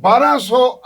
1200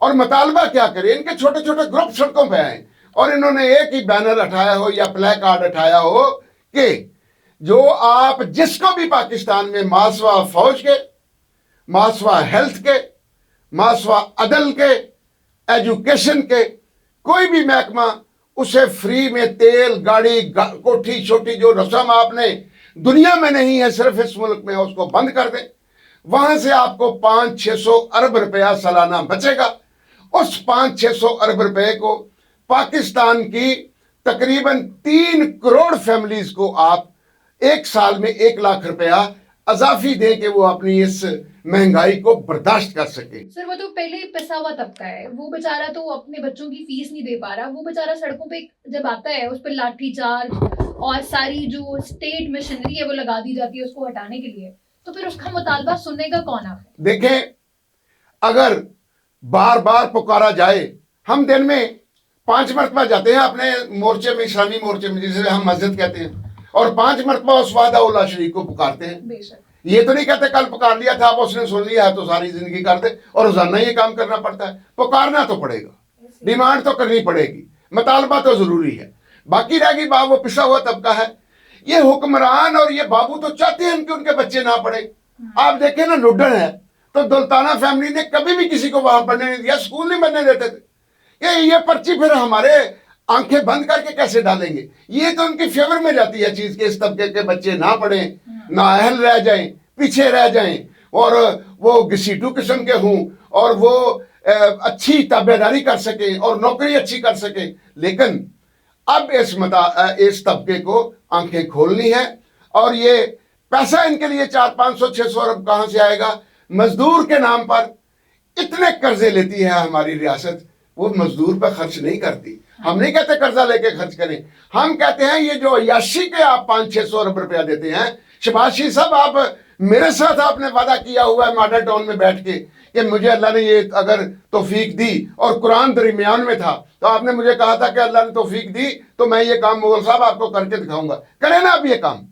اور مطالبہ کیا کرے. ان کے چھوٹے چھوٹے گروپ سڑکوں پہ آئے اور انہوں نے ایک ہی بینر اٹھایا ہو یا پلے کارڈ اٹھایا ہو کہ جو آپ جس کو بھی پاکستان میں ماسوا فوج کے, ماسوا ہیلتھ کے, ماسوا عدل کے, ایجوکیشن کے, کوئی بھی محکمہ اسے فری میں تیل گاڑی کوٹھی چھوٹی جو رسم آپ نے دنیا میں نہیں ہے صرف اس ملک میں, اس کو بند کر دیں. وہاں سے آپ کو 500-600 ارب روپیہ سالانہ بچے گا. اس 500-600 ارب روپے کو پاکستان کی تقریباً 3 کروڑ فیملیز کو آپ ایک سال میں 1 لاکھ روپیہ اضافی دیں کہ وہ اپنی اس مہنگائی کو برداشت کر سکے. سر وہ تو پہلے پسا ہوا طبقہ ہے, وہ بیچارہ تو اپنے بچوں کی فیس نہیں دے پا رہا. وہ بیچارہ سڑکوں پہ جب آتا ہے اس پہ لاٹھی چارج اور ساری جو اسٹیٹ مشینری ہے وہ لگا دی جاتی ہے اس کو ہٹانے کے لیے, تو پھر اس کا مطالبہ سننے کا کون آپ ہے؟ دیکھیں, اگر بار بار پکارا جائے, ہم دن میں 5 مرتبہ جاتے ہیں اپنے مورچے میں, اسلامی مورچے میں جسے ہم مسجد کہتے ہیں, اور 5 مرتبہ اس وعدہ اللہ شریک کو پکارتے ہیں. بے شک. یہ تو نہیں کہتے کل پکار لیا تھا اب اس نے سن لیا ہے تو ساری زندگی کر دے, اور روزانہ یہ کام کرنا پڑتا ہے. پکارنا تو پڑے گا, ڈیمانڈ تو کرنی پڑے گی, مطالبہ تو ضروری ہے. باقی رہ گئی وہ پسا ہوا طبقہ ہے. یہ حکمران اور یہ بابو تو چاہتے ہیں کہ ان کے بچے نہ پڑھیں. آپ دیکھیں نا, لڈن ہے تو دلتانہ فیملی نے کبھی بھی کسی کو وہاں پڑھنے نہیں دیا, اسکول نہیں بننے دیتے تھے. یہ پرچی پھر ہمارے آنکھیں بند کر کے کیسے ڈالیں گے؟ یہ تو ان کی فیور میں جاتی ہے چیز کہ اس طبقے کے بچے نہ پڑھیں, نااہل رہ جائیں, پیچھے رہ جائیں, اور وہ گسیٹو قسم کے ہوں, اور وہ اچھی تابع داری کر سکیں اور نوکری اچھی کر سکیں. لیکن اب اس طبقے کو آنکھیں کھولنی ہے, اور یہ پیسہ ان کے لیے 400-500-600 ارب کہاں سے آئے گا؟ مزدور کے نام پر اتنے قرضے لیتی ہے ہماری ریاست, وہ مزدور پہ خرچ نہیں کرتی. ہم نہیں کہتے قرضہ لے کے خرچ کریں, ہم کہتے ہیں یہ جو عیاشی کے آپ 500-600 ارب روپیہ دیتے ہیں. شہباز شریف صاحب, آپ میرے ساتھ آپ نے وعدہ کیا ہوا ہے ماڈل ٹاؤن میں بیٹھ کے کہ مجھے اللہ نے یہ اگر توفیق دی, اور قرآن درمیان میں تھا, تو آپ نے مجھے کہا تھا کہ اللہ نے توفیق دی تو میں یہ کام مغل صاحب آپ کو کر کے دکھاؤں گا. کریں نا آپ یہ کام.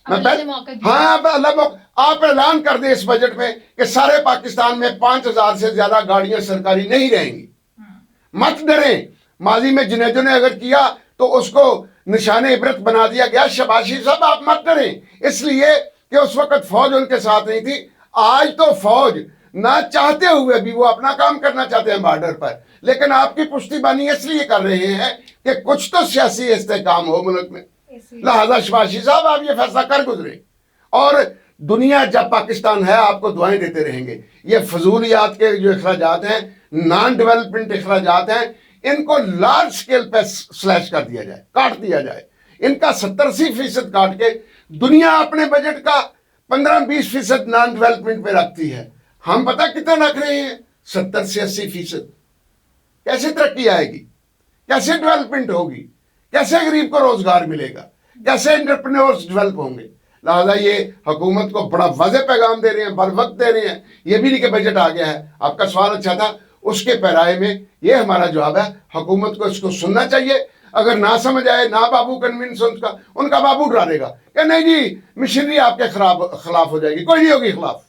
ہاں اللہ آپ اعلان کر دیں اس بجٹ میں کہ سارے پاکستان میں 5000 سے زیادہ گاڑیاں سرکاری نہیں رہیں گی. مت ڈریں, ماضی میں جنیدو نے اگر کیا تو اس کو نشان عبرت بنا دیا گیا. شہباز شریف صاحب آپ مت ڈریں, اس لیے کہ اس وقت فوج ان کے ساتھ نہیں تھی. آج تو فوج نہ چاہتے ہوئے بھی وہ اپنا کام کرنا چاہتے ہیں بارڈر پر, لیکن آپ کی پشتی بانی اس لیے کر رہے ہیں کہ کچھ تو سیاسی استحکام ہو ملک میں. لہذا شہباز شریف صاحب آپ یہ فیصلہ کر گزرے, اور دنیا جب پاکستان ہے آپ کو دعائیں دیتے رہیں گے. یہ فضولیات کے جو اخراجات ہیں, نان ڈیولپمنٹ اخراجات ہیں, ان کو لارج سکیل پہ سلیش کر دیا جائے, کاٹ دیا جائے. ان کا 70-80% کاٹ کے دنیا اپنے بجٹ کا 15-20% نان ڈیولپمنٹ پہ رکھتی ہے. ہم پتہ کتنا رکھ رہے ہیں؟ 70-80%. کیسے ترقی آئے گی؟ کیسے ڈیولپمنٹ ہوگی؟ کیسے غریب کو روزگار ملے گا؟ کیسے انٹرپرینورز ڈیولپ ہوں گے؟ لہذا یہ حکومت کو بڑا واضح پیغام دے رہے ہیں, بر وقت دے رہے ہیں. یہ بھی نہیں کہ بجٹ آ گیا ہے. آپ کا سوال اچھا تھا, اس کے پیرائے میں یہ ہمارا جواب ہے. حکومت کو اس کو سننا چاہیے. اگر نہ سمجھ آئے, نہ بابو کنونس ان کا بابو ڈرا دے گا کہ نہیں جی مشینری آپ کے خلاف ہو جائے گی. کوئی نہیں ہوگی خلاف.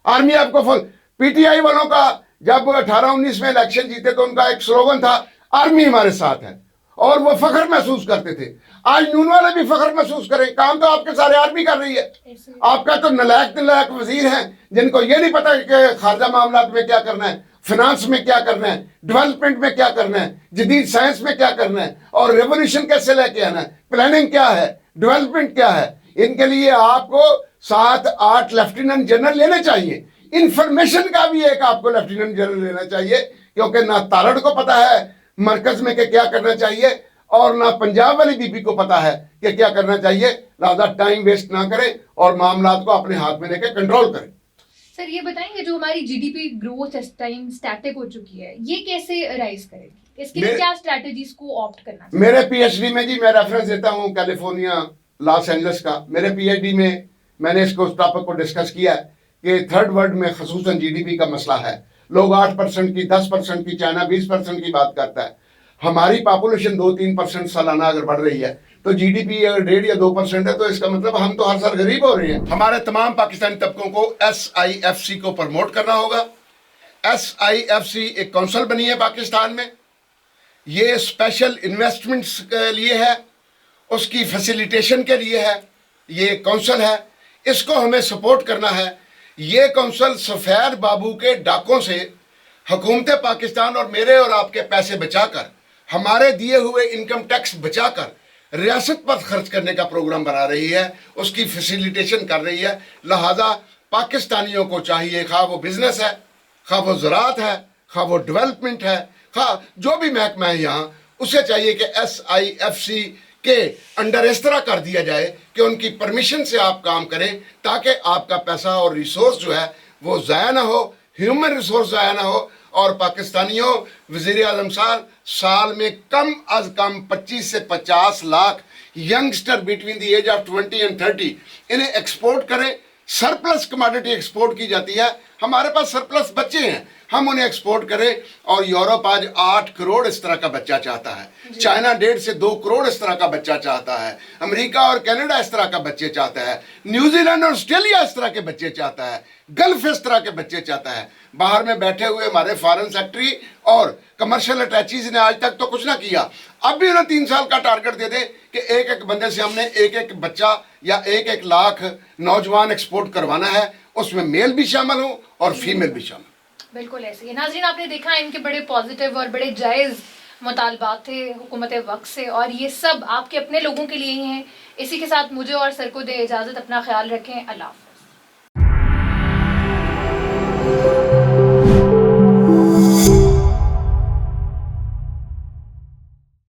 آرمی آپ کو پی ٹی آئی والوں کا جب 18-19 میں الیکشن جیتے تو ان کا ایک سلوگن تھا, آرمی ہمارے ساتھ ہے, اور وہ فخر محسوس کرتے تھے. آج نون والے بھی فخر محسوس کریں, کام تو آپ کے سارے آرمی کر رہی ہے. آپ کا تو نلائق وزیر ہیں جن کو یہ نہیں پتا کہ خارجہ معاملات میں کیا کرنا ہے, فنانس میں کیا کرنا ہے, ڈیولپمنٹ میں کیا کرنا ہے, جدید سائنس میں کیا کرنا ہے, اور ریولوشن کیسے لے کے آنا ہے, پلاننگ کیا ہے, ڈیولپمنٹ کیا ہے. ان کے لیے آپ کو 7-8 لیفٹیننٹ جنرل لینے چاہیے. انفارمیشن کا بھی ایک آپ کو لیفٹیننٹ جنرل لینا چاہیے, کیونکہ نہ تارڑ کو پتا ہے مرکز میں کہ کیا کرنا چاہیے, اور نہ پنجاب والی بی بی کو پتا ہے کہ کیا کرنا چاہیے. لہذا ٹائم ویسٹ نہ کریں اور معاملات کو اپنے ہاتھ میں لے کے کنٹرول کریں. سر یہ بتائیں گے جو ہماری جی ڈی پی گروتھ اس ٹائم اسٹیٹک ہو چکی ہے, یہ کیسے رائز کرے گی؟ اس کے لیے کیا اسٹریٹجیز کو آپٹ کرنا ہے؟ میرے پی ایچ ڈی میں جی میں ریفرنس دیتا ہوں کیلیفورنیا لاس اینجلس کا. میرے پی ایچ ڈی میں نے اس کو ٹاپک کو ڈسکس کیا ہے کہ تھرڈ ورلڈ میں خصوصاً جی ڈی پی کا مسئلہ ہے. لوگ 8% کی, 10% کی, چائنا 20% کی بات کرتا ہے. ہماری پاپولیشن 2-3% سالانہ اگر بڑھ رہی ہے تو جی ڈی پی اگر 1.5 یا 2% ہے تو اس کا مطلب ہم تو ہر سال غریب ہو رہے ہیں. ہمارے تمام پاکستانی طبقوں کو SIFC کو پروموٹ کرنا ہوگا. SIFC ایک کونسل بنی ہے پاکستان میں, یہ اسپیشل انویسٹمنٹس کے لیے ہے, اس کی فیسیلیٹیشن کے لیے ہے, یہ کونسل ہے, اس کو ہمیں سپورٹ کرنا ہے. یہ کونسل سفید بابو کے ڈاکوں سے حکومت پاکستان اور میرے اور آپ کے پیسے بچا کر, ہمارے دیے ہوئے انکم ٹیکس بچا کر ریاست پر خرچ کرنے کا پروگرام بنا رہی ہے, اس کی فیسیلیٹیشن کر رہی ہے. لہذا پاکستانیوں کو چاہیے, خواہ وہ بزنس ہے, خواہ وہ زراعت ہے, خواہ وہ ڈیولپمنٹ ہے, خواہ جو بھی محکمہ ہے یہاں, اسے چاہیے کہ SIFC کے انڈر اس طرح کر دیا جائے کہ ان کی پرمیشن سے آپ کام کریں, تاکہ آپ کا پیسہ اور ریسورس جو ہے وہ ضائع نہ ہو, ہیومن ریسورس ضائع نہ ہو. اور پاکستانیوں, وزیر اعظم صاحب سال میں کم از کم 25 سے 50 lakh youngster between the age of 20 and 30 انہیں ایکسپورٹ کریں. سرپلس کماڈیٹی ایکسپورٹ کی جاتی ہے, ہمارے پاس سرپلس بچے ہیں, ہم انہیں ایکسپورٹ کریں. اور یورپ آج 8 کروڑ اس طرح کا بچہ چاہتا ہے, چائنا 1.5 سے 2 کروڑ اس طرح کا بچہ چاہتا ہے, امریکہ اور کینیڈا اس طرح کا بچے چاہتا ہے, نیوزی لینڈ اور آسٹریلیا اس طرح کے بچے چاہتا ہے, گلف اس طرح کے بچے چاہتا ہے. باہر میں بیٹھے ہوئے ہمارے فارن سیکٹری اور کمرشل اٹیچیز نے آج تک تو کچھ نہ کیا, اب بھی انہیں 3 سال کا ٹارگٹ دے دیں کہ ایک ایک بندے سے ہم نے ایک بچہ یا 1 لاکھ نوجوان ایکسپورٹ کروانا ہے, اس میں میل بھی شامل ہوں اور فیمیل بھی شامل. بالکل ایسے ہی. ناظرین, آپ نے دیکھا ان کے بڑے پازیٹیو اور بڑے جائز مطالبات تھے حکومت وقت سے, اور یہ سب آپ کے اپنے لوگوں کے لیے ہی ہیں. اسی کے ساتھ مجھے اور سر کو دے اجازت, اپنا خیال رکھیں. اللہ حافظ.